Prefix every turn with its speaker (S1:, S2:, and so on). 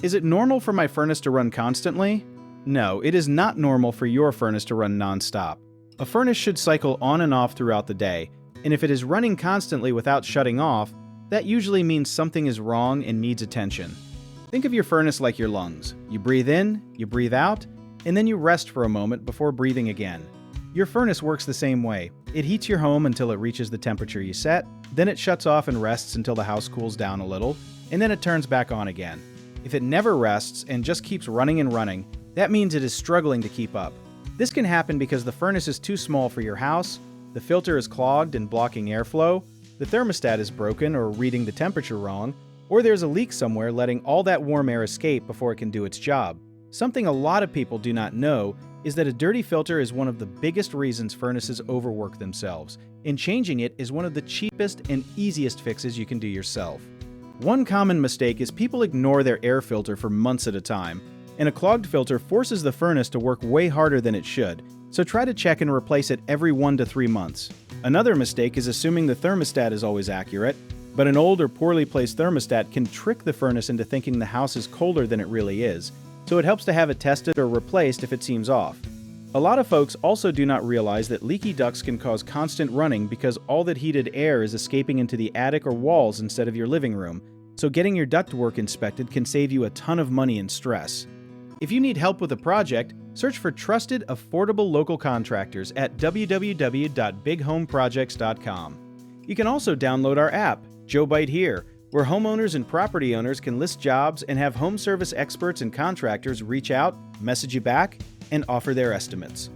S1: Is it normal for my furnace to run constantly? No, it is not normal for your furnace to run non-stop. A furnace should cycle on and off throughout the day, and if it is running constantly without shutting off, that usually means something is wrong and needs attention. Think of your furnace like your lungs. You breathe in, you breathe out, and then you rest for a moment before breathing again. Your furnace works the same way. It heats your home until it reaches the temperature you set, then it shuts off and rests until the house cools down a little, and then it turns back on again. If it never rests and just keeps running and running, that means it is struggling to keep up. This can happen because the furnace is too small for your house, the filter is clogged and blocking airflow, the thermostat is broken or reading the temperature wrong, or there's a leak somewhere letting all that warm air escape before it can do its job. Something a lot of people do not know is that a dirty filter is one of the biggest reasons furnaces overwork themselves, and changing it is one of the cheapest and easiest fixes you can do yourself. One common mistake is people ignore their air filter for months at a time, and a clogged filter forces the furnace to work way harder than it should, so try to check and replace it every 1 to 3 months. Another mistake is assuming the thermostat is always accurate, but an old or poorly placed thermostat can trick the furnace into thinking the house is colder than it really is, so it helps to have it tested or replaced if it seems off. A lot of folks also do not realize that leaky ducts can cause constant running because all that heated air is escaping into the attic or walls instead of your living room, so getting your ductwork inspected can save you a ton of money and stress. If you need help with a project, search for trusted, affordable local contractors at www.bighomeprojects.com. You can also download our app, Joe Bite Here, where homeowners and property owners can list jobs and have home service experts and contractors reach out, message you back, and offer their estimates.